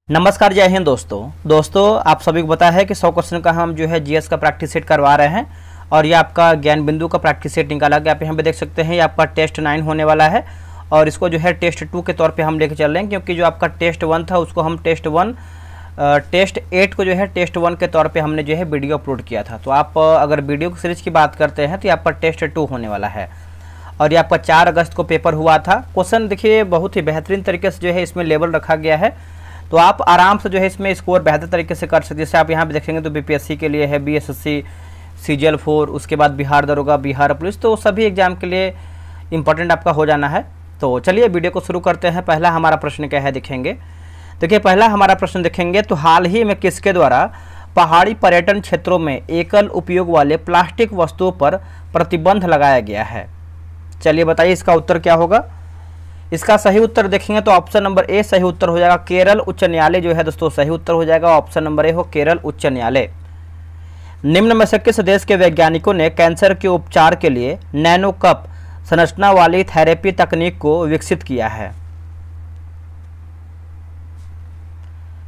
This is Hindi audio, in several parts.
नमस्कार, जय हिंद दोस्तों आप सभी को पता है कि 100 क्वेश्चन का हम जो है जीएस का प्रैक्टिस सेट करवा रहे हैं और ये आपका ज्ञान बिंदु का प्रैक्टिस सेट निकाला गया। आप यहाँ पे देख सकते हैं ये आपका टेस्ट 9 होने वाला है और इसको जो है टेस्ट 2 के तौर पे हम लेके चल रहे हैं, क्योंकि जो आपका टेस्ट 1 था उसको हम टेस्ट 8 को जो है टेस्ट 1 के तौर पे हमने जो है वीडियो अपलोड किया था। तो आप अगर वीडियो की सीरीज की बात करते हैं तो ये आपका टेस्ट 2 होने वाला है और ये आपका 4 अगस्त को पेपर हुआ था। क्वेश्चन देखिए बहुत ही बेहतरीन तरीके से जो है इसमें लेवल रखा गया है, तो आप आराम से जो है इसमें स्कोर बेहतर तरीके से कर सकते हैं। जैसे आप यहाँ पे देखेंगे तो बीपीएससी के लिए है, बीएसएससी, सीजीएल 4, उसके बाद बिहार दरोगा, बिहार पुलिस, तो सभी एग्जाम के लिए इंपॉर्टेंट आपका हो जाना है। तो चलिए वीडियो को शुरू करते हैं। पहला हमारा प्रश्न क्या है देखेंगे। देखिए पहला हमारा प्रश्न देखेंगे तो हाल ही में किसके द्वारा पहाड़ी पर्यटन क्षेत्रों में एकल उपयोग वाले प्लास्टिक वस्तुओं पर प्रतिबंध लगाया गया है। चलिए बताइए इसका उत्तर क्या होगा। इसका सही उत्तर देखेंगे तो ऑप्शन नंबर ए सही उत्तर हो जाएगा। केरल उच्च न्यायालय जो है दोस्तों सही उत्तर हो जाएगा। ऑप्शन नंबर ए हो केरल उच्च न्यायालय। निम्न में से किस देश के वैज्ञानिकों ने कैंसर के उपचार के लिए नैनो कप संरचना वाली थेरेपी तकनीक को विकसित किया है।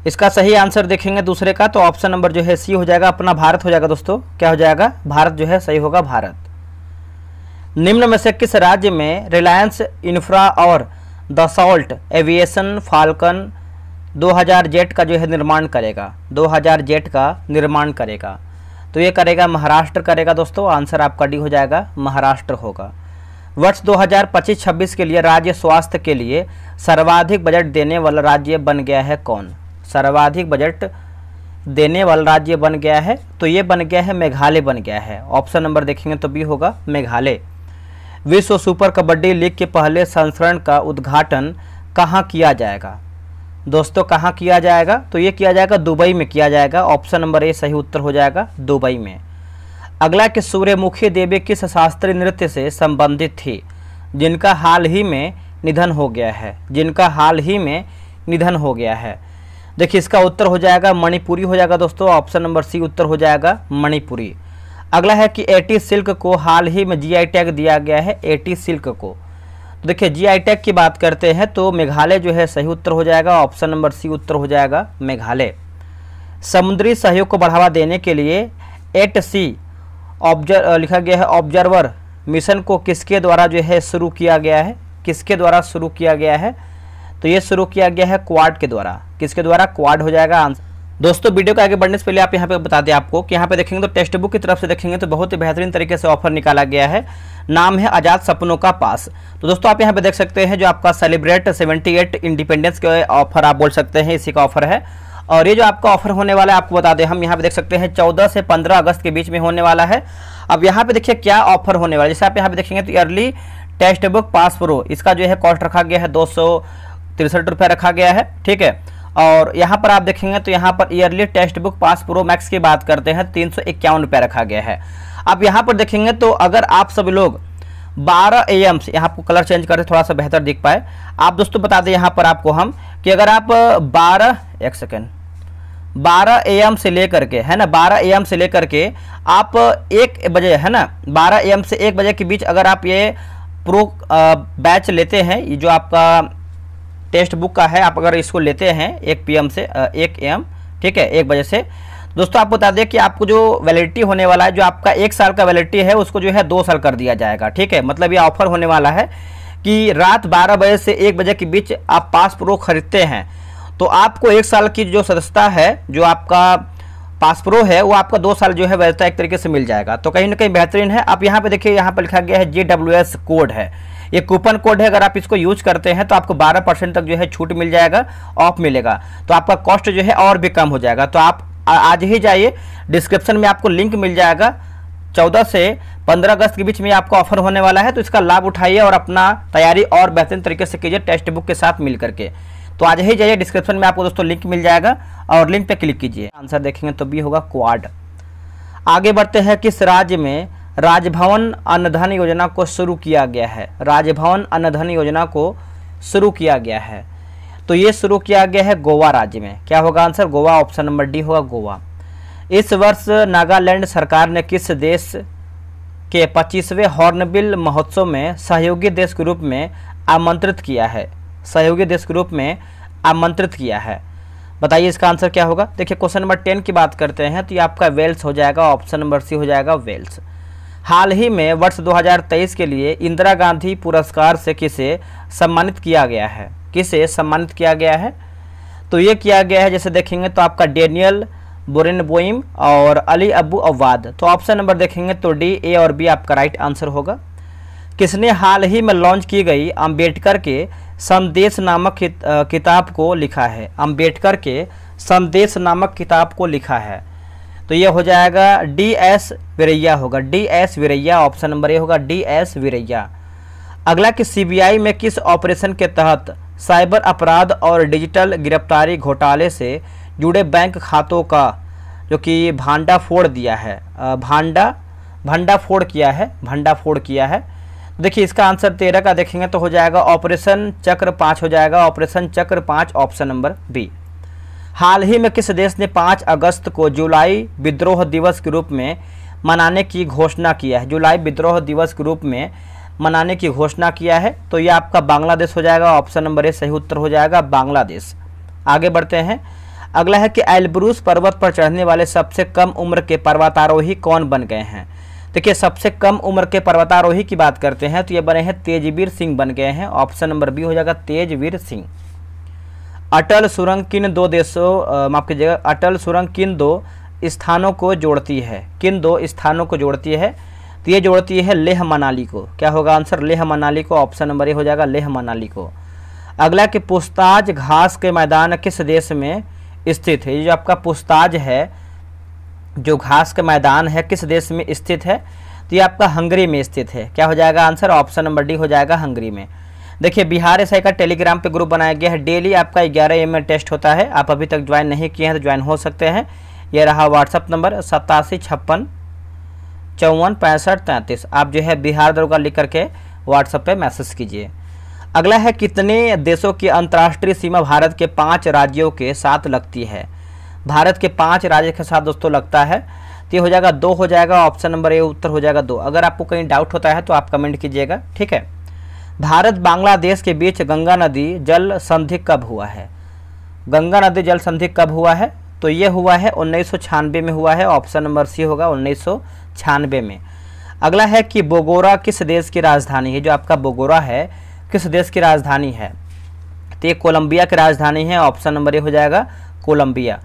इसका सही आंसर देखेंगे दूसरे का तो ऑप्शन नंबर जो है सी हो जाएगा, अपना भारत हो जाएगा दोस्तों। क्या हो जाएगा? भारत जो है सही होगा, भारत। निम्न में से किस राज्य में रिलायंस इंफ्रा और दसॉल्ट एविएशन फाल्कन 2000 जेट का जो है निर्माण करेगा? 2000 जेट का निर्माण करेगा तो ये करेगा महाराष्ट्र करेगा दोस्तों। आंसर आपका डी हो जाएगा, महाराष्ट्र होगा। वर्ष 2025-26 के लिए राज्य स्वास्थ्य के लिए सर्वाधिक बजट देने वाला राज्य बन गया है कौन? सर्वाधिक बजट देने वाला राज्य बन गया है तो ये बन गया है मेघालय बन गया है। ऑप्शन नंबर देखेंगे तो बी होगा, मेघालय। विश्व सुपर कबड्डी लीग के पहले संस्करण का उद्घाटन कहाँ किया जाएगा? दोस्तों कहाँ किया जाएगा? तो ये किया जाएगा दुबई में किया जाएगा। ऑप्शन नंबर ए सही उत्तर हो जाएगा, दुबई में। अगला कि सूर्यमुखी देवी किस शास्त्रीय नृत्य से संबंधित थी जिनका हाल ही में निधन हो गया है? जिनका हाल ही में निधन हो गया है। देखिए इसका उत्तर हो जाएगा मणिपुरी हो जाएगा दोस्तों। ऑप्शन नंबर सी उत्तर हो जाएगा, मणिपुरी। अगला है कि एटी सिल्क को हाल ही में जीआई टैग दिया गया है। एटी सिल्क को तो देखिए जीआई टैग की बात करते हैं तो मेघालय जो है सही उत्तर हो जाएगा। ऑप्शन नंबर सी उत्तर हो जाएगा, मेघालय। समुद्री सहयोग को बढ़ावा देने के लिए एट सी लिखा गया है ऑब्जर्वर मिशन को किसके द्वारा जो है शुरू किया गया है? किसके द्वारा शुरू किया गया है? तो ये शुरू किया गया है क्वाड के द्वारा। किसके द्वारा? क्वाड हो जाएगा आंसर। दोस्तों वीडियो के आगे बढ़ने से पहले आप यहाँ पे बता दें आपको कि यहाँ पे देखेंगे तो टेक्स्ट बुक की तरफ से देखेंगे तो बहुत ही बेहतरीन तरीके से ऑफर निकाला गया है। नाम है आज़ाद सपनों का पास। तो दोस्तों आप यहाँ पे देख सकते हैं जो आपका सेलिब्रेट 78 इंडिपेंडेंस के ऑफर आप बोल सकते हैं, इसी का ऑफर है। और ये जो आपका ऑफर होने वाला है आपको बता दें, हम यहाँ पे देख सकते हैं 14 से 15 अगस्त के बीच में होने वाला है। अब यहाँ पे देखिए क्या ऑफर होने वाला है। जैसे आप यहाँ पे देखेंगे तो yearly text book pass pro, इसका जो है कॉस्ट रखा गया है 263 रुपये रखा गया है, ठीक है। और यहाँ पर आप देखेंगे तो यहाँ पर yearly text book pass pro max की बात करते हैं 351 रुपये रखा गया है। अब यहाँ पर देखेंगे तो अगर आप सभी लोग 12 AM से, यहाँ आपको कलर चेंज करते थोड़ा सा बेहतर दिख पाए, आप दोस्तों बता दें यहाँ पर आपको हम कि अगर आप 12 AM से लेकर के है ना, 12 AM से लेकर के आप 1 बजे है ना, 12 AM से 1 बजे के बीच अगर आप ये प्रो बैच लेते हैं, ये जो आपका टेक्स्ट बुक का है, आप अगर इसको लेते हैं 1 PM से 1 AM, ठीक है, 1 बजे से, दोस्तों आपको बता दें कि आपको जो वैलिडिटी होने वाला है, जो आपका 1 साल का वैलिडिटी है उसको जो है 2 साल कर दिया जाएगा, ठीक है। मतलब ये ऑफर होने वाला है कि रात 12 बजे से 1 बजे के बीच आप पास प्रो खरीदते हैं तो आपको 1 साल की जो सदस्यता है, जो आपका पास प्रो है, वो आपका 2 साल जो है वैधता एक तरीके से मिल जाएगा। तो कहीं ना कहीं बेहतरीन है। आप यहाँ पे देखिए, यहाँ पर लिखा गया है GWS कोड है, ये कूपन कोड है। अगर आप इसको यूज करते हैं तो आपको 12% तक जो है छूट मिल जाएगा, ऑफ मिलेगा, तो आपका कॉस्ट जो है और भी कम हो जाएगा। तो आप आज ही जाइए, डिस्क्रिप्शन में आपको लिंक मिल जाएगा। 14 से 15 अगस्त के बीच में आपका ऑफर होने वाला है, तो इसका लाभ उठाइए और अपना तैयारी और बेहतरीन तरीके से कीजिए टेक्स्ट बुक के साथ मिल करके। तो आज ही जाइए, डिस्क्रिप्शन में आपको दोस्तों लिंक मिल जाएगा और लिंक पे क्लिक कीजिए। आंसर देखेंगे तो बी होगा, क्वाड। आगे बढ़ते हैं, किस राज्य में राजभवन अन्नधन योजना को शुरू किया गया है? राजभवन अन्नधन योजना को शुरू किया गया है तो ये शुरू किया गया है गोवा राज्य में। क्या होगा answer? Goa. Option number D होगा, गोवा। इस वर्ष नागालैंड सरकार ने किस देश के 25वें हॉर्नबिल महोत्सव में सहयोगी देश के रूप में आमंत्रित किया है? सहयोगी देश के रूप में आमंत्रित किया है। बताइए इसका आंसर क्या होगा। देखिए क्वेश्चन नंबर 10 की बात करते हैं तो ये आपका वेल्स हो जाएगा, ऑप्शन नंबर सी हो जाएगा वेल्स। हाल ही में वर्ष 2023 के लिए इंदिरा गांधी पुरस्कार से किसे सम्मानित किया गया है, किसे सम्मानित किया गया है? तो ये किया गया है, जैसे देखेंगे तो आपका डेनियल बोरेनबोइम और अली अबू अवाद। तो ऑप्शन नंबर देखेंगे तो डी, ए और बी आपका राइट आंसर होगा। किसने हाल ही में लॉन्च की गई अंबेडकर के संदेश नामक किताब को लिखा है? अंबेडकर के संदेश नामक किताब को लिखा है, तो ये हो जाएगा डी एस वीरैया होगा, D S Veeraiah, option number A होगा डी एस वीरैया। अगला कि सीबीआई में किस ऑपरेशन के तहत साइबर अपराध और डिजिटल गिरफ्तारी घोटाले से जुड़े बैंक खातों का जो कि भांडाफोड़ दिया है, भंडाफोड़ किया है। देखिए इसका आंसर 13 का देखेंगे तो हो जाएगा ऑपरेशन चक्र 5 हो जाएगा, ऑपरेशन चक्र 5, ऑप्शन नंबर बी। हाल ही में किस देश ने 5 अगस्त को जुलाई विद्रोह दिवस के रूप में मनाने की घोषणा किया है? जुलाई विद्रोह दिवस के रूप में मनाने की घोषणा किया है, तो ये आपका बांग्लादेश हो जाएगा, ऑप्शन नंबर ए सही उत्तर हो जाएगा बांग्लादेश। आगे बढ़ते हैं। अगला है कि एल्ब्रूस पर्वत पर चढ़ने वाले सबसे कम उम्र के पर्वतारोही कौन बन गए हैं? देखिए सबसे कम उम्र के पर्वतारोही की बात करते हैं तो ये बने हैं तेजवीर सिंह बन गए हैं, ऑप्शन नंबर बी हो जाएगा तेजवीर सिंह। अटल सुरंग किन दो देशों माफ कीजिएगा, अटल सुरंग किन दो स्थानों को जोड़ती है? किन 2 स्थानों को जोड़ती है? तो ये जोड़ती है लेह मनाली को। क्या होगा आंसर? लेह मनाली को, ऑप्शन नंबर ए हो जाएगा लेह मनाली को। अगला कि पुस्ताज घास के मैदान किस देश में स्थित है? ये जो आपका पुस्ताज है, जो घास का मैदान है, किस देश में स्थित है? तो ये आपका हंगरी में स्थित है। क्या हो जाएगा आंसर? ऑप्शन नंबर डी हो जाएगा हंगरी में। देखिए बिहार एसआई का टेलीग्राम पे ग्रुप बनाया गया है, डेली आपका 11 AM में टेस्ट होता है। आप अभी तक ज्वाइन नहीं किए हैं तो ज्वाइन हो सकते हैं। ये रहा व्हाट्सअप नंबर 8756546533। आप जो है बिहार दरोगा लिख करके व्हाट्सएप पे मैसेज कीजिए। अगला है कितने देशों की अंतर्राष्ट्रीय सीमा भारत के 5 राज्यों के साथ लगती है? भारत के 5 राज्य के साथ दोस्तों लगता है, तो ये हो जाएगा 2 हो जाएगा, ऑप्शन नंबर ए उत्तर हो जाएगा 2। अगर आपको कहीं डाउट होता है तो आप कमेंट कीजिएगा, ठीक है। भारत बांग्लादेश के बीच गंगा नदी जल संधि कब हुआ है? गंगा नदी जल संधि कब हुआ है? तो ये हुआ है 1996 में हुआ है, ऑप्शन नंबर सी होगा 1996 में। अगला है कि बोगोरा किस देश की राजधानी है? जो आपका बोगोरा है किस देश की राजधानी है? तो ये कोलंबिया की राजधानी है, ऑप्शन नंबर ए हो जाएगा कोलंबिया।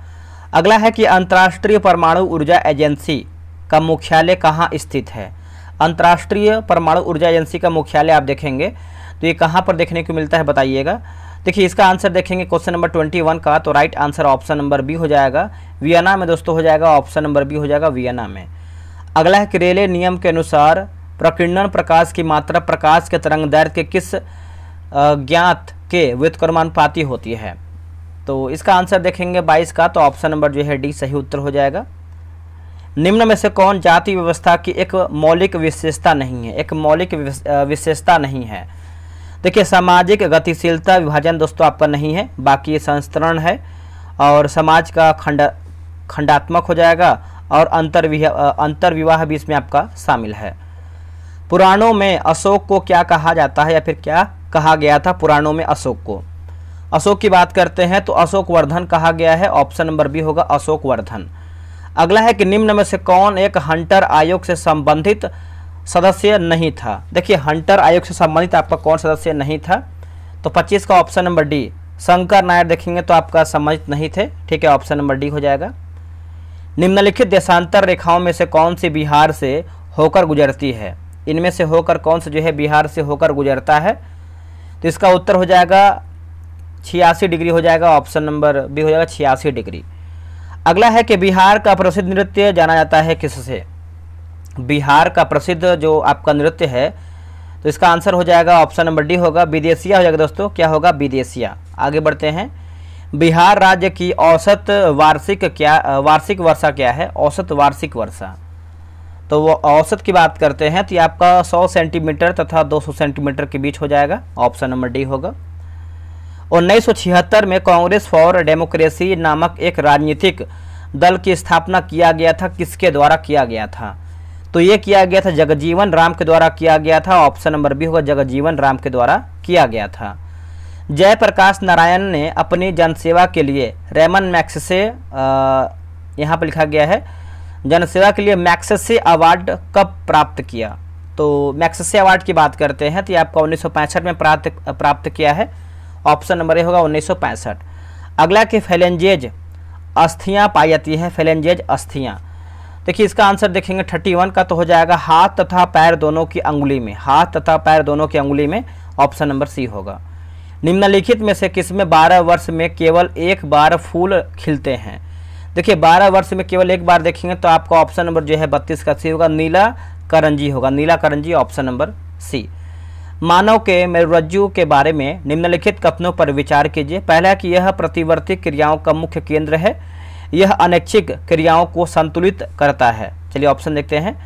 अगला है कि अंतर्राष्ट्रीय परमाणु ऊर्जा एजेंसी का मुख्यालय कहाँ स्थित है? अंतर्राष्ट्रीय परमाणु ऊर्जा एजेंसी का मुख्यालय आप देखेंगे तो ये कहाँ पर देखने को मिलता है बताइएगा। देखिए इसका आंसर देखेंगे क्वेश्चन नंबर 21 का, तो right answer option number B हो जाएगा वियना में दोस्तों हो जाएगा, ऑप्शन नंबर बी हो जाएगा वियना में। अगला है कि रेले नियम के अनुसार प्रकीर्णन प्रकाश की मात्रा प्रकाश के तरंग दैर्घ्य के किस ज्ञात के व्युत्क्रमानुपाती होती है? तो इसका आंसर देखेंगे 22 का, तो ऑप्शन नंबर जो है डी सही उत्तर हो जाएगा। निम्न में से कौन जाति व्यवस्था की एक मौलिक विशेषता नहीं है? एक मौलिक विशेषता नहीं है। देखिए सामाजिक गतिशीलता विभाजन दोस्तों आपका नहीं है, बाकी ये संस्तरण है और समाज का खंडात्मक हो जाएगा और अंतर्विवाह भी इसमें आपका शामिल है। पुराणों में अशोक को क्या कहा जाता है या फिर क्या कहा गया था? पुराणों में अशोक को, अशोक की बात करते हैं तो अशोक वर्धन कहा गया है, ऑप्शन नंबर बी होगा अशोक वर्धन। अगला है कि निम्न में से कौन एक हंटर आयोग से संबंधित सदस्य नहीं था? देखिए हंटर आयोग से संबंधित आपका कौन सदस्य नहीं था? तो 25 का option number D Shankar Nair देखेंगे तो आपका संबंधित नहीं थे, ठीक है, ऑप्शन नंबर डी हो जाएगा। निम्नलिखित देशांतर रेखाओं में से कौन सी बिहार से होकर गुजरती है? इनमें से होकर कौन सा जो है बिहार से होकर गुजरता है? तो इसका उत्तर हो जाएगा 86 डिग्री हो जाएगा, ऑप्शन नंबर बी हो जाएगा 86 डिग्री। अगला है कि बिहार का प्रसिद्ध नृत्य जाना जाता है किससे? बिहार का प्रसिद्ध जो आपका नृत्य है तो इसका आंसर हो जाएगा ऑप्शन नंबर डी होगा विदेशिया हो जाएगा दोस्तों, क्या होगा? विदेशिया। आगे बढ़ते हैं। बिहार राज्य की औसत वार्षिक वर्षा क्या है? औसत वार्षिक वर्षा, तो वो औसत की बात करते हैं तो ये आपका 100 सेंटीमीटर तथा 200 सेंटीमीटर के बीच हो जाएगा, ऑप्शन नंबर डी होगा। 1976 में कांग्रेस फॉर डेमोक्रेसी नामक एक राजनीतिक दल की स्थापना किया गया था, किसके द्वारा किया गया था? तो ये किया गया था जगजीवन राम के द्वारा किया गया था, ऑप्शन नंबर बी होगा जगजीवन राम के द्वारा किया गया था। जयप्रकाश नारायण ने अपनी जनसेवा के लिए रेमन मैग्सेसे, यहाँ पर लिखा गया है जनसेवा के लिए मैग्सेसे अवार्ड कब प्राप्त किया। तो मैग्सेसे अवार्ड की बात करते हैं तो ये आपका 1965 में प्राप्त किया है। ऑप्शन नंबर ए होगा 1965। अगला कि फेलेंजेज अस्थियाँ पाई जाती है, फेलेंजेज अस्थियाँ। देखिए इसका आंसर देखेंगे 31 का तो हो जाएगा हाथ तथा पैर दोनों की अंगुली में, हाथ तथा पैर दोनों की अंगुली में। ऑप्शन नंबर सी होगा। निम्नलिखित में से किसमें 12 वर्ष में केवल एक बार फूल खिलते हैं। देखिए 12 वर्ष में केवल एक बार देखेंगे तो आपका ऑप्शन नंबर जो है 32 का सी होगा, नीला करंजी होगा, नीला करंजी ऑप्शन नंबर सी। मानव के मेरुरज्जु के बारे में निम्नलिखित कथनों पर विचार कीजिए। पहला कि यह प्रतिवर्ती क्रियाओं का मुख्य केंद्र है, यह अनैच्छिक क्रियाओं को संतुलित करता है। चलिए ऑप्शन देखते हैं।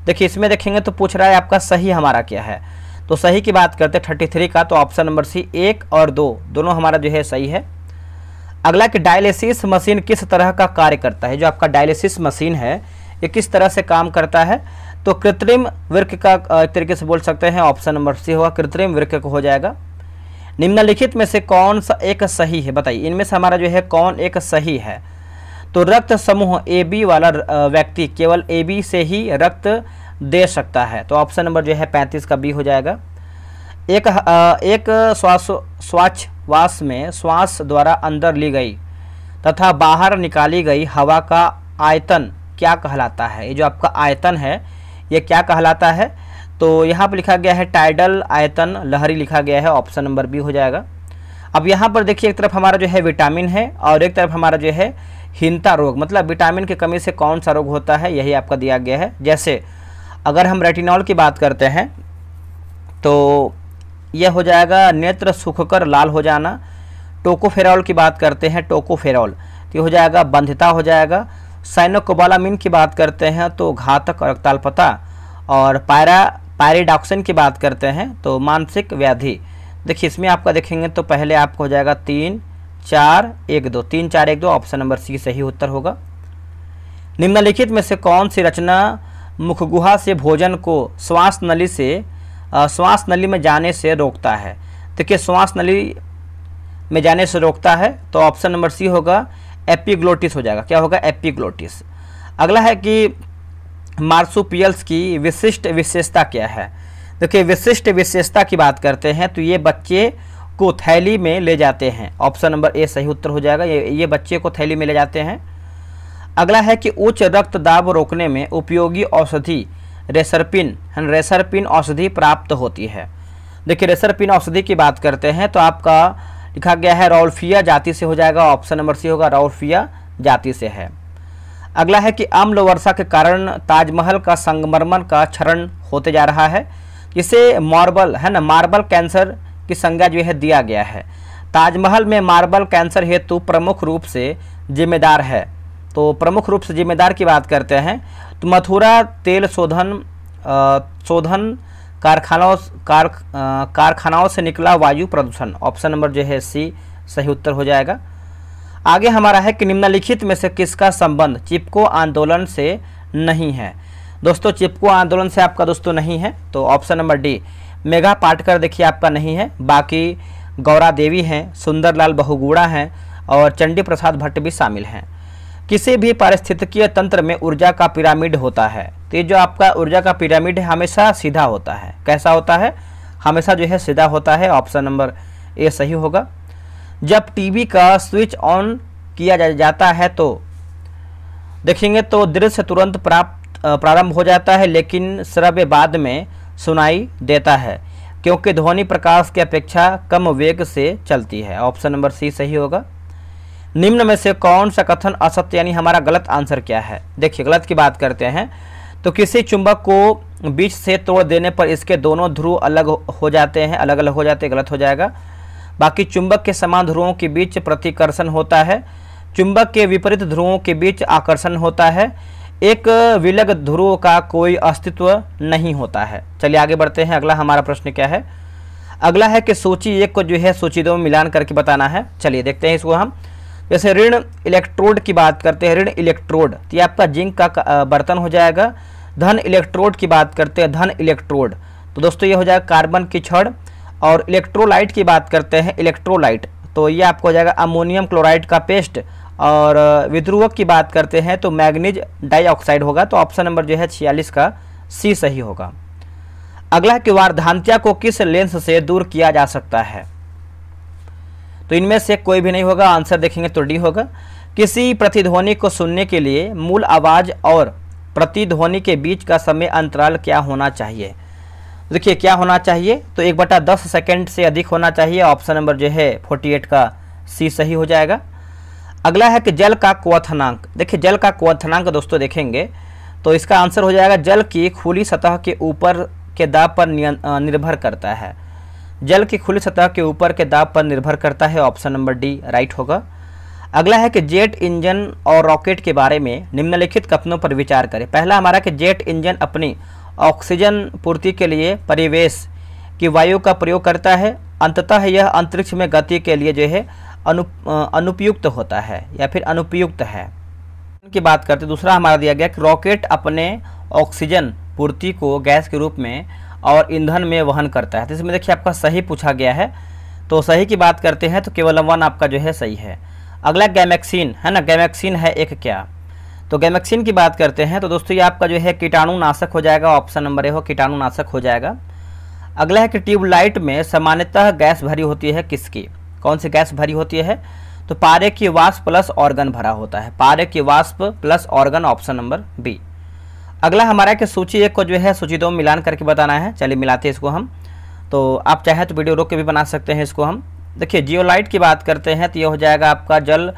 देखिए इसमें देखेंगे तो पूछ रहा है आपका सही हमारा क्या है, तो सही की बात करते हैं 33 का, तो ऑप्शन नंबर सी 1 और 2 दोनों हमारा जो है सही है। अगला कि डायलिसिस मशीन किस तरह का कार्य करता है। जो आपका डायलिसिस मशीन है ये किस तरह से काम करता है, तो कृत्रिम वृक्क का एक तरीके से बोल सकते हैं। ऑप्शन नंबर सी होगा, कृत्रिम वृक्क हो जाएगा। निम्नलिखित में से कौन सा एक सही है, बताइए इनमें से हमारा जो है कौन एक सही है। तो रक्त समूह AB वाला व्यक्ति केवल AB से ही रक्त दे सकता है, तो ऑप्शन नंबर जो है 35 का बी हो जाएगा। एक श्वास में श्वास द्वारा अंदर ली गई तथा बाहर निकाली गई हवा का आयतन क्या कहलाता है। ये जो आपका आयतन है ये क्या कहलाता है, तो यहाँ पर लिखा गया है टाइडल आयतन लहरी लिखा गया है। ऑप्शन नंबर बी हो जाएगा। अब यहाँ पर देखिए एक तरफ हमारा जो है विटामिन है और एक तरफ हमारा जो है हीनता रोग, मतलब विटामिन की कमी से कौन सा रोग होता है यही आपका दिया गया है। जैसे अगर हम रेटिनॉल की बात करते हैं तो यह हो जाएगा नेत्र सूखकर लाल हो जाना। टोकोफेरॉल की बात करते हैं, टोकोफेरॉल तो हो जाएगा बंधिता हो जाएगा। साइनोकोबालामिन की बात करते हैं तो घातक रक्ताल्पता। और पायरिडॉक्सिन की बात करते हैं तो मानसिक व्याधि। देखिए इसमें आपका देखेंगे तो पहले आपको हो जाएगा 3 4 1 2, 3 4 1 2 ऑप्शन नंबर सी सही उत्तर होगा। निम्नलिखित में से कौन सी रचना मुखगुहा से भोजन को श्वास नली में जाने से रोकता है। देखिए श्वास नली में जाने से रोकता है तो ऑप्शन नंबर सी होगा, एपिग्लोटिस हो जाएगा। क्या होगा, एपिग्लोटिस। अगला है कि मार्सुपियल्स की विशिष्ट विशेषता क्या है। देखिए विशिष्ट विशेषता की बात करते हैं तो ये बच्चे को थैली में ले जाते हैं। ऑप्शन नंबर ए सही उत्तर हो जाएगा, ये बच्चे को थैली में ले जाते हैं। अगला है कि उच्च रक्तदाब रोकने में उपयोगी औषधि रेसरपिन औषधि प्राप्त होती है। देखिए रेसरपिन औषधि की बात करते हैं तो आपका लिखा गया है रौल्फिया जाति से हो जाएगा। ऑप्शन नंबर सी होगा, रौल्फिया जाति से है। अगला है कि अम्ल वर्षा के कारण ताजमहल का संगमरमर का क्षरण होते जा रहा है। इसे मार्बल है ना, मार्बल कैंसर की संज्ञा जो है दिया गया है। ताजमहल में मार्बल कैंसर हेतु प्रमुख रूप से जिम्मेदार है, तो प्रमुख रूप से जिम्मेदार की बात करते हैं तो मथुरा तेल शोधन कारखानाओं से निकला वायु प्रदूषण। ऑप्शन नंबर जो है सी सही उत्तर हो जाएगा। आगे हमारा है कि निम्नलिखित में से किसका संबंध चिपको आंदोलन से नहीं है। दोस्तों चिपको आंदोलन से आपका दोस्तों नहीं है, तो option number D Megha Patkar देखिए आपका नहीं है। बाकी गौरा देवी हैं, सुंदरलाल बहुगुणा हैं और चंडी प्रसाद भट्ट भी शामिल हैं। किसी भी पारिस्थितिकीय तंत्र में ऊर्जा का पिरामिड होता है, तो ये जो आपका ऊर्जा का पिरामिड है हमेशा सीधा होता है। कैसा होता है, हमेशा जो है सीधा होता है। ऑप्शन नंबर ए सही होगा। जब टीवी का स्विच ऑन किया जाता है तो देखेंगे तो दृश्य तुरंत प्रारंभ हो जाता है, लेकिन श्रव्य बाद में सुनाई देता है क्योंकि ध्वनि प्रकाश की अपेक्षा कम वेग से चलती है। ऑप्शन नंबर सी सही होगा। निम्न में से कौन सा कथन असत्य यानी हमारा गलत आंसर क्या है। देखिए गलत की बात करते हैं तो किसी चुंबक को बीच से तोड़ देने पर इसके दोनों ध्रुव अलग हो जाते हैं, अलग अलग हो जाते हैं, गलत हो जाएगा। बाकी चुंबक के समान ध्रुवों के बीच प्रतिकर्षण होता है, चुंबक के विपरीत ध्रुवों के बीच आकर्षण होता है, एक विलग ध्रुव का कोई अस्तित्व नहीं होता है। चलिए आगे बढ़ते हैं। अगला हमारा प्रश्न क्या है। अगला है कि सूची 1 को जो है सूची 2 में मिलान करके बताना है। चलिए देखते हैं इसको हम। जैसे ऋण इलेक्ट्रोड की बात करते हैं, ऋण इलेक्ट्रोड तो ये आपका जिंक का बर्तन हो जाएगा। धन इलेक्ट्रोड की बात करते हैं, धन इलेक्ट्रोड तो दोस्तों ये हो जाएगा कार्बन की छड़। और इलेक्ट्रोलाइट की बात करते हैं, इलेक्ट्रोलाइट तो ये आपको हो जाएगा अमोनियम क्लोराइड का पेस्ट। और विद्रुवक की बात करते हैं तो मैग्नीज डाइऑक्साइड होगा। तो ऑप्शन नंबर जो है 46 का सी सही होगा। अगला कि वार्धांत्या को किस लेंस से दूर किया जा सकता है? तो इनमें से कोई भी नहीं होगा, आंसर देखेंगे तो डी होगा। किसी प्रतिध्वनि को सुनने के लिए मूल आवाज़ और प्रतिध्वनि के बीच का समय अंतराल क्या होना चाहिए? देखिए क्या होना चाहिए, तो 1/10 सेकंड से अधिक होना चाहिए। ऑप्शन नंबर जो है 48 का सी सही हो जाएगा। अगला है कि जल का क्वथनांक। देखिए जल का क्वथनांक दोस्तों देखेंगे तो इसका आंसर हो जाएगा जल की खुली सतह के ऊपर के दाब पर निर्भर करता है। जल की खुली सतह के ऊपर के दाब पर निर्भर करता है। ऑप्शन नंबर डी राइट होगा। अगला है कि जेट इंजन और रॉकेट के बारे में निम्नलिखित कथनों पर विचार करें। पहला हमारा कि जेट इंजन अपनी ऑक्सीजन पूर्ति के लिए परिवेश की वायु का प्रयोग करता है। अंततः यह अंतरिक्ष में गति के लिए जो है अनुपयुक्त होता है या फिर अनुपयुक्त है की बात करते। दूसरा हमारा दिया गया कि रॉकेट अपने ऑक्सीजन पूर्ति को गैस के रूप में और ईंधन में वहन करता है। तो इसमें देखिए आपका सही पूछा गया है, तो सही की बात करते हैं तो केवल 1 आपका जो है सही है। अगला गैमेक्सिन है ना, गैमेक्सिन है एक क्या? तो गैमेक्सिन की बात करते हैं तो दोस्तों ये आपका जो है कीटाणुनाशक हो जाएगा। ऑप्शन नंबर ए हो कीटाणुनाशक हो जाएगा। अगला है कि ट्यूबलाइट में सामान्यतः गैस भरी होती है किसकी? कौन सी गैस भरी होती है? तो पारे की वाष्प प्लस ऑर्गन भरा होता है। पारे की वाष्प plus argon, option number B. अगला हमारा कि सूची 1 को जो है सूची 2 में मिलान करके बताना है। चलिए मिलाते हैं इसको हम। तो आप चाहे तो वीडियो रोक के भी बना सकते हैं इसको हम। देखिए जियोलाइट की बात करते हैं तो ये हो जाएगा आपका जल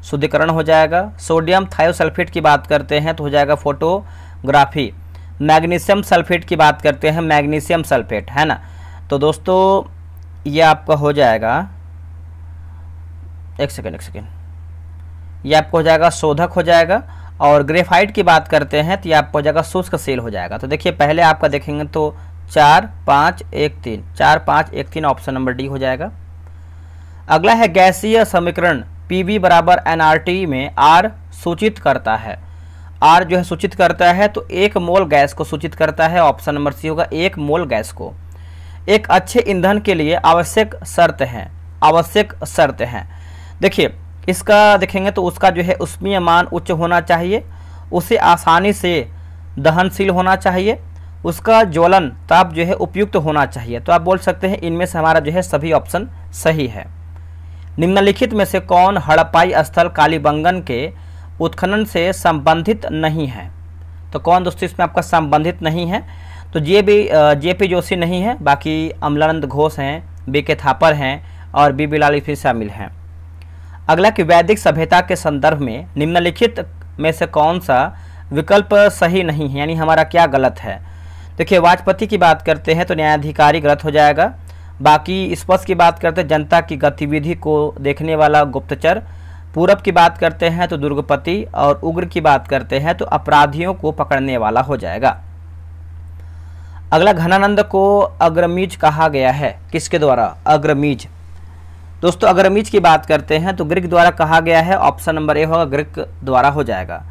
शुद्धिकरण हो जाएगा। सोडियम थायोसल्फेट की बात करते हैं तो हो जाएगा फोटोग्राफी। मैग्नीशियम सल्फेट की बात करते हैं, मैग्नीशियम सल्फेट है ना। तो दोस्तों ये आपका हो जाएगा एक सेकेंड ये आपको हो जाएगा शोधक हो जाएगा। और ग्रेफाइट की बात करते हैं तो ये आपको हो जाएगा शुष्क सेल हो जाएगा। तो देखिए पहले आपका देखेंगे तो 4 5 1 3 4 5 1 3 ऑप्शन नंबर डी हो जाएगा। अगला है गैसीय समीकरण PV बराबर nRT में R सूचित करता है। R जो है सूचित करता है तो 1 मोल गैस को सूचित करता है। ऑप्शन नंबर सी होगा 1 मोल गैस को। एक अच्छे ईंधन के लिए आवश्यक शर्त है। देखिए इसका देखेंगे तो उसका जो है ऊष्मीय मान उच्च होना चाहिए, उसे आसानी से दहनशील होना चाहिए, उसका ज्वलन ताप जो है उपयुक्त होना चाहिए। तो आप बोल सकते हैं इनमें से हमारा जो है सभी ऑप्शन सही है। निम्नलिखित में से कौन हड़प्पाई स्थल कालीबंगन के उत्खनन से संबंधित नहीं है? तो कौन दोस्तों इसमें आपका संबंधित नहीं है? तो JP जोशी नहीं है, बाकी अमलानंद घोष हैं, BK थापर हैं और B बिलाली फिर शामिल हैं। अगला कि वैदिक सभ्यता के संदर्भ में निम्नलिखित में से कौन सा विकल्प सही नहीं है, यानी हमारा क्या गलत है? देखिए वाचपति की बात करते हैं तो न्यायाधिकारी गलत हो जाएगा। बाकी स्पष्ट की बात करते हैं जनता की गतिविधि को देखने वाला गुप्तचर। पूरब की बात करते हैं तो दुर्गपति। और उग्र की बात करते हैं तो अपराधियों को पकड़ने वाला हो जाएगा। अगला घनानंद को अग्रमीज कहा गया है, किसके द्वारा? अग्रमीज। दोस्तों अग्रमीज की बात करते हैं तो ग्रीक द्वारा कहा गया है। ऑप्शन नंबर ए होगा ग्रीक द्वारा हो जाएगा।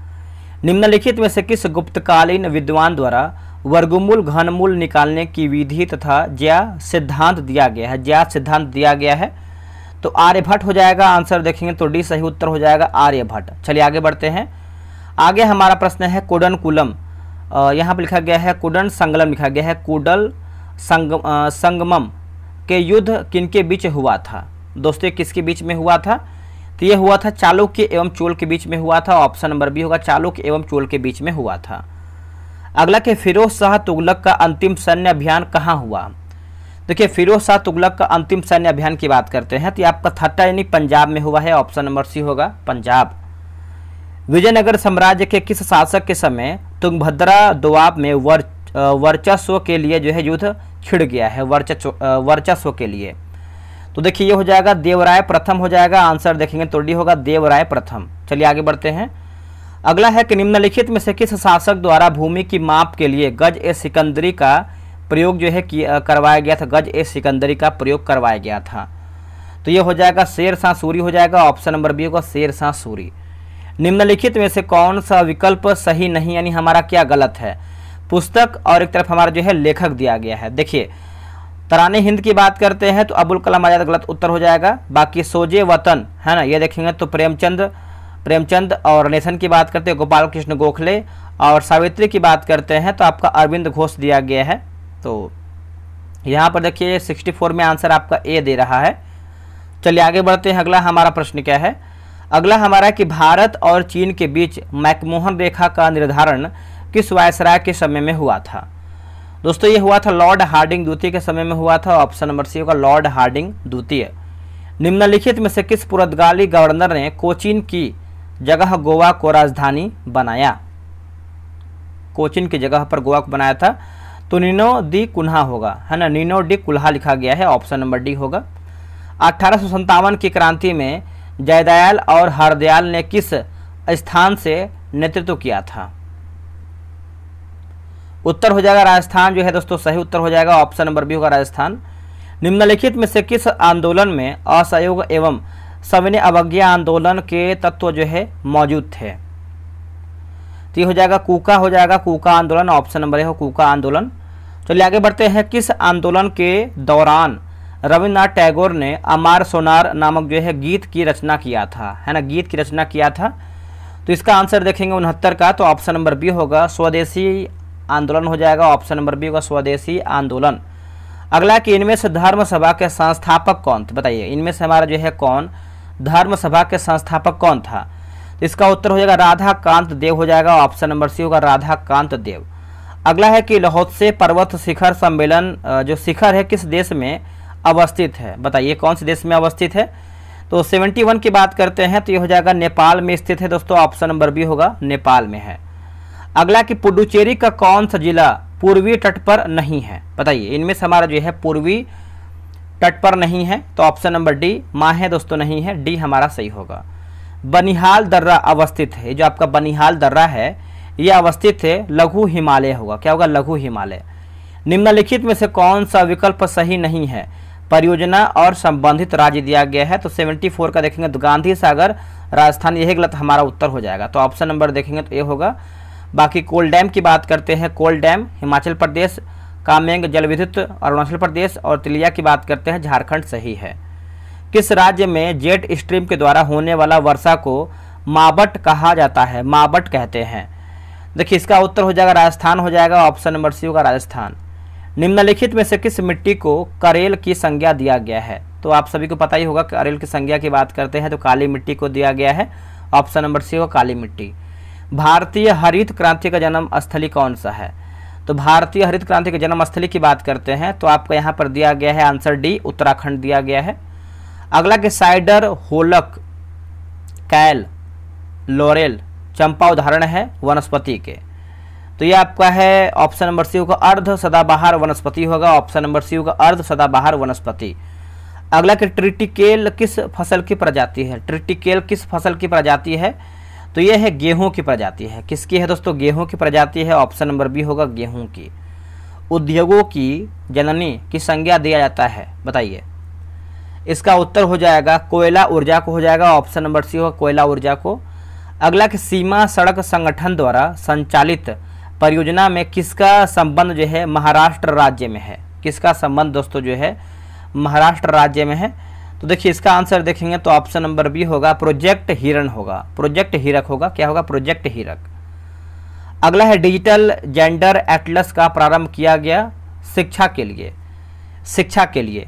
निम्नलिखित में से किस गुप्तकालीन विद्वान द्वारा वर्गमूल घनमूल निकालने की विधि तथा ज्या सिद्धांत दिया गया है? ज्या सिद्धांत दिया गया है तो आर्यभट्ट हो जाएगा। आंसर देखेंगे तो डी सही उत्तर हो जाएगा आर्यभट्ट। चलिए आगे बढ़ते हैं। आगे हमारा प्रश्न है कुडनकुलम। यहाँ पर लिखा गया है कुडन संगलम लिखा गया है। कुडल संगमम के युद्ध किनके बीच हुआ था? दोस्तों किसके बीच में हुआ था? तो ये हुआ था चालुक्य एवं चोल के बीच में हुआ था। ऑप्शन नंबर बी होगा चालुक्य एवं चोल के बीच में हुआ था। अगला कि फिरोज शाह तुगलक का अंतिम सैन्य अभियान कहाँ हुआ? देखिए फिरोज शाह तुगलक का अंतिम सैन्य अभियान की बात करते हैं तो ये आपका थट्टा यानी पंजाब में हुआ है। ऑप्शन नंबर सी होगा पंजाब। विजयनगर साम्राज्य के किस शासक के समय तुंगभद्रा दोआब में वर्चस्व के लिए जो है युद्ध छिड़ गया है? वर्चस्व के लिए तो देखिए ये हो जाएगा देवराय प्रथम हो जाएगा। आंसर देखेंगे तो डी होगा देवराय प्रथम। चलिए आगे बढ़ते हैं। अगला है कि निम्नलिखित में से किस शासक द्वारा भूमि की माप के लिए गज ए सिकंदरी का प्रयोग जो है करवाया गया था? गज ए सिकंदरी का प्रयोग करवाया गया था। तो ये हो जाएगा शेर शाह सूरी हो जाएगा। ऑप्शन नंबर बी होगा शेर शाह सूरी। निम्नलिखित में से कौन सा विकल्प सही नहीं, यानी हमारा क्या गलत है? पुस्तक और एक तरफ हमारा जो है लेखक दिया गया है। देखिए तराने हिंद की बात करते हैं तो अबुल कलाम आज़ाद गलत उत्तर हो जाएगा। बाकी सोजे वतन है ना, ये देखेंगे तो प्रेमचंद और नेशन की बात करते हैं गोपाल कृष्ण गोखले, और सावित्री की बात करते हैं तो आपका अरविंद घोष दिया गया है। तो यहाँ पर देखिए 64 में आंसर आपका ए दे रहा है। चलिए आगे बढ़ते हैं। अगला हमारा प्रश्न क्या है? अगला हमारा कि भारत और चीन के बीच मैकमोहन रेखा का निर्धारण किस वायसराय के समय में हुआ था? दोस्तों ये हुआ था लॉर्ड हार्डिंग द्वितीय के समय में हुआ था। ऑप्शन नंबर सी होगा लॉर्ड हार्डिंग द्वितीय। निम्नलिखित में से किस पुर्तगाली गवर्नर ने कोचीन की जगह गोवा को राजधानी बनाया? कोचीन की जगह पर गोवा को बनाया था तो नीनो दी कुन्हा होगा, है ना, नीनो डी कुल्हा लिखा गया है। ऑप्शन नंबर डी होगा। 1857 की क्रांति में जयदयाल और हरदयाल ने किस स्थान से नेतृत्व किया था? उत्तर हो जाएगा राजस्थान जो है दोस्तों, सही उत्तर हो जाएगा। ऑप्शन नंबर बी होगा राजस्थान। निम्नलिखित में से किस आंदोलन में असहयोग एवं सविनय अवज्ञा आंदोलन के तत्व जो है मौजूद थे? तो ये हो जाएगा कूका हो जाएगा, कूका आंदोलन। ऑप्शन नंबर ए हो कूका आंदोलन। चलिए आगे बढ़ते हैं। किस आंदोलन के दौरान रविन्द्रनाथ टैगोर ने अमार सोनार नामक जो है गीत की रचना किया था, है ना, गीत की रचना किया था? तो इसका आंसर देखेंगे 69 का, तो ऑप्शन नंबर बी होगा स्वदेशी आंदोलन हो जाएगा। ऑप्शन नंबर बी होगा स्वदेशी आंदोलन। अगला कि इनमें से धर्म सभा के संस्थापक कौन थे? बताइए इनमें से हमारा जो है कौन धर्म सभा के संस्थापक कौन था? तो इसका उत्तर हो जाएगा राधा कांत देव हो जाएगा। ऑप्शन नंबर सी होगा राधा कांत देव। अगला है कि लाहौत्से पर्वत शिखर सम्मेलन जो शिखर है किस देश में अवस्थित है? बताइए कौन से देश में अवस्थित है? तो 71 की बात करते हैं तो ये हो जाएगा नेपाल में स्थित है दोस्तों। ऑप्शन नंबर बी होगा नेपाल में है। अगला कि पुडुचेरी का कौन सा जिला पूर्वी तट पर नहीं है? बताइए इनमें से हमारा जो है पूर्वी तट पर नहीं है, तो ऑप्शन नंबर डी माँ है दोस्तों, नहीं है, डी हमारा सही होगा। बनिहाल दर्रा अवस्थित है, जो आपका बनिहाल दर्रा है ये अवस्थित है लघु हिमालय होगा। क्या होगा? लघु हिमालय। निम्नलिखित में से कौन सा विकल्प सही नहीं है? परियोजना और संबंधित राज्य दिया गया है, तो 74 का देखेंगे तो गांधी सागर राजस्थान, यही गलत हमारा उत्तर हो जाएगा। तो ऑप्शन नंबर देखेंगे तो ये होगा। बाकी कोल डैम की बात करते हैं, कोल डैम हिमाचल प्रदेश, कामेंग जल विद्युत अरुणाचल प्रदेश, और तिलिया की बात करते हैं झारखंड, सही है। किस राज्य में जेट स्ट्रीम के द्वारा होने वाला वर्षा को मावट कहा जाता है? मावट कहते हैं। देखिए इसका उत्तर हो जाएगा राजस्थान हो जाएगा। ऑप्शन नंबर सी होगा राजस्थान। निम्नलिखित में से किस मिट्टी को करेल की संज्ञा दिया गया है? तो आप सभी को पता ही होगा करेल की संज्ञा की बात करते हैं तो काली मिट्टी को दिया गया है। ऑप्शन नंबर सी होगा काली मिट्टी। भारतीय हरित क्रांति का जन्म स्थली कौन सा है? तो भारतीय हरित क्रांति के जन्म स्थली की बात करते हैं तो आपका यहाँ पर दिया गया है आंसर डी उत्तराखंड दिया गया है। अगला के साइडर, होलक, कैल, लोरेल, चंपा उदाहरण है वनस्पति के, तो ये आपका है ऑप्शन नंबर सी होगा अर्ध सदाबहार वनस्पति होगा। ऑप्शन नंबर सी होगा अर्ध सदाबहार वनस्पति। अगला कि ट्रिटिकेल किस फसल की प्रजाति है? ट्रिटिकेल किस फसल की प्रजाति है? तो ये है गेहूं की प्रजाति है। किसकी है दोस्तों? गेहूं की प्रजाति है। ऑप्शन नंबर बी होगा गेहूं की। उद्योगों की जननी की संज्ञा दिया जाता है, बताइए इसका उत्तर हो जाएगा कोयला ऊर्जा को हो जाएगा। ऑप्शन नंबर सी होगा कोयला ऊर्जा को। अगला कि सीमा सड़क संगठन द्वारा संचालित परियोजना में किसका संबंध जो है महाराष्ट्र राज्य में है? किसका संबंध दोस्तों जो है महाराष्ट्र राज्य में है? तो देखिए इसका आंसर देखेंगे तो ऑप्शन नंबर बी होगा प्रोजेक्ट हिरण होगा। प्रोजेक्ट हीरक होगा। क्या होगा? प्रोजेक्ट हीरक। अगला है डिजिटल जेंडर एटलस का प्रारंभ किया गया शिक्षा के लिए। शिक्षा के लिए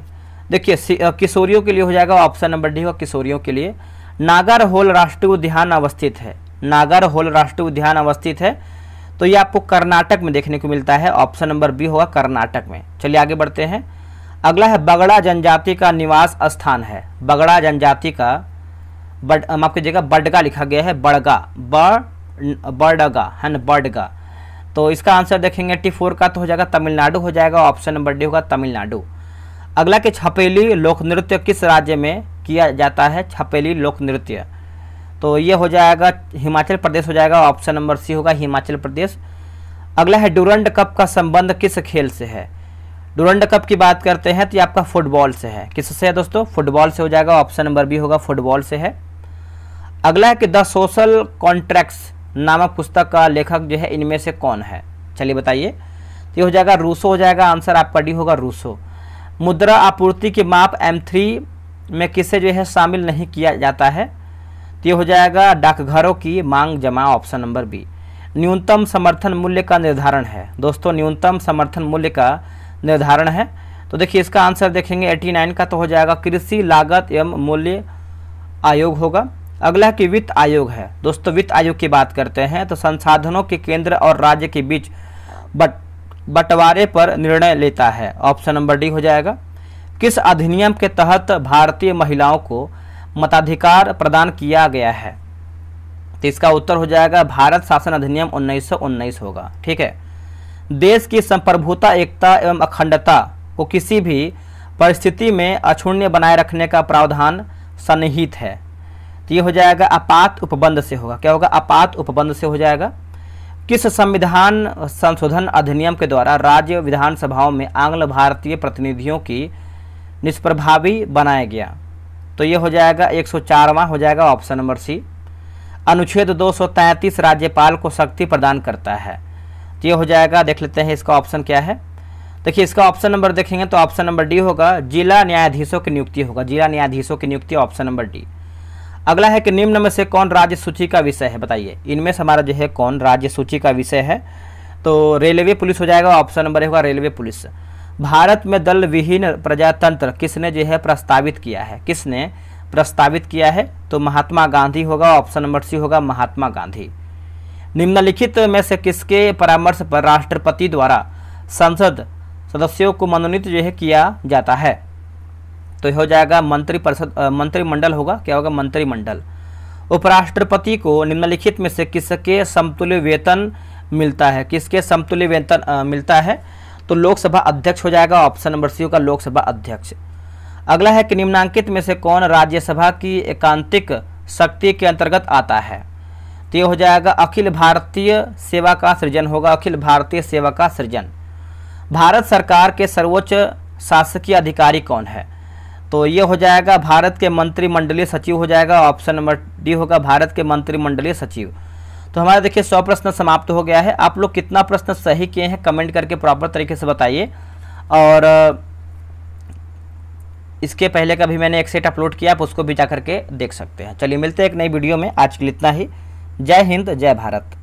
देखिए किशोरियों के लिए हो जाएगा। ऑप्शन नंबर डी होगा किशोरियों के लिए। नागरहोल राष्ट्रीय उद्यान अवस्थित है। नागरहोल राष्ट्रीय उद्यान अवस्थित है तो ये आपको कर्नाटक में देखने को मिलता है। ऑप्शन नंबर बी होगा कर्नाटक में। चलिए आगे बढ़ते हैं। अगला है बगड़ा जनजाति का निवास स्थान है। बगड़ा जनजाति का माफ कीजिएगा बडगा लिखा गया है, बड़गा बड़गा है ना, बडगा। तो इसका आंसर देखेंगे 84 का तो हो जाएगा तमिलनाडु हो जाएगा। ऑप्शन नंबर डी होगा तमिलनाडु। अगला के छपेली लोक नृत्य किस राज्य में किया जाता है? छपेली लोक नृत्य तो ये हो जाएगा हिमाचल प्रदेश हो जाएगा। ऑप्शन नंबर सी होगा हिमाचल प्रदेश। अगला है डुरंड कप का संबंध किस खेल से है? डुरंड कप की बात करते हैं तो ये आपका फुटबॉल से है। किससे है दोस्तों? फुटबॉल से हो जाएगा। ऑप्शन नंबर बी होगा फुटबॉल से है। अगला है कि द सोशल कॉन्ट्रैक्ट्स नामक पुस्तक का लेखक जो है इनमें से कौन है? चलिए बताइए। तो ये हो जाएगा रूसो हो जाएगा। आंसर आपका डी होगा रूसो। मुद्रा आपूर्ति की माप M3 में किसे जो है शामिल नहीं किया जाता है? तो ये हो जाएगा डाकघरों की मांग जमा, ऑप्शन नंबर बी। न्यूनतम समर्थन मूल्य का निर्धारण है दोस्तों, न्यूनतम समर्थन मूल्य का निर्धारण है। तो देखिए इसका आंसर देखेंगे 89 का तो हो जाएगा कृषि लागत एवं मूल्य आयोग होगा। अगला कि वित्त आयोग है दोस्तों, वित्त आयोग की बात करते हैं तो संसाधनों के केंद्र और राज्य के बीच बंटवारे पर निर्णय लेता है, ऑप्शन नंबर डी हो जाएगा। किस अधिनियम के तहत भारतीय महिलाओं को मताधिकार प्रदान किया गया है? तो इसका उत्तर हो जाएगा भारत शासन अधिनियम 1919 होगा। ठीक है। देश की संप्रभुता, एकता एवं अखंडता को किसी भी परिस्थिति में अक्षुण्ण बनाए रखने का प्रावधान सन्निहित है। तो ये हो जाएगा आपात उपबंध से होगा। क्या होगा? आपात उपबंध से हो जाएगा। किस संविधान संशोधन अधिनियम के द्वारा राज्य विधानसभाओं में आंग्ल भारतीय प्रतिनिधियों की निष्प्रभावी बनाया गया? तो ये हो जाएगा 104वां हो जाएगा, ऑप्शन नंबर सी। अनुच्छेद 233 राज्यपाल को शक्ति प्रदान करता है। तो ये हो जाएगा, देख लेते हैं इसका ऑप्शन क्या है। देखिए इसका ऑप्शन नंबर देखेंगे तो ऑप्शन नंबर डी होगा, जिला न्यायाधीशों की नियुक्ति होगा, जिला न्यायाधीशों की नियुक्ति, ऑप्शन नंबर डी। अगला है कि निम्न में से कौन राज्य सूची का विषय है? बताइए इनमें से हमारा जो है कौन राज्य सूची का विषय है? तो रेलवे पुलिस हो जाएगा, ऑप्शन नंबर होगा रेलवे पुलिस। भारत में दल विहीन प्रजातंत्र किसने जो है प्रस्तावित किया है? किसने प्रस्तावित किया है? तो महात्मा गांधी होगा, ऑप्शन नंबर सी होगा महात्मा गांधी। निम्नलिखित में से किसके परामर्श पर राष्ट्रपति द्वारा संसद सदस्यों को मनोनीत जो है किया जाता है? तो हो जाएगा मंत्रिमंडल होगा। क्या होगा? मंत्रिमंडल। उपराष्ट्रपति को निम्नलिखित में से किसके समतुल्य वेतन मिलता है? किसके समतुल्य वेतन मिलता है? तो लोकसभा अध्यक्ष हो जाएगा, ऑप्शन नंबर सी होगा लोकसभा अध्यक्ष। अगला है कि निम्नांकित में से कौन राज्यसभा की एकांतिक शक्ति के अंतर्गत आता है? तो ये हो जाएगा अखिल भारतीय सेवा का सृजन होगा, अखिल भारतीय सेवा का सृजन। भारत सरकार के सर्वोच्च शासकीय अधिकारी कौन है? तो ये हो जाएगा भारत के मंत्रिमंडलीय सचिव हो जाएगा, ऑप्शन नंबर डी होगा भारत के मंत्रिमंडलीय सचिव। तो हमारा देखिए 100 प्रश्न समाप्त हो गया है। आप लोग कितना प्रश्न सही किए हैं कमेंट करके प्रॉपर तरीके से बताइए। और इसके पहले का भी मैंने एक सेट अपलोड किया, आप उसको भी जा करके देख सकते हैं। चलिए मिलते हैं एक नई वीडियो में, आज के लिए इतना ही। जय हिंद, जय भारत।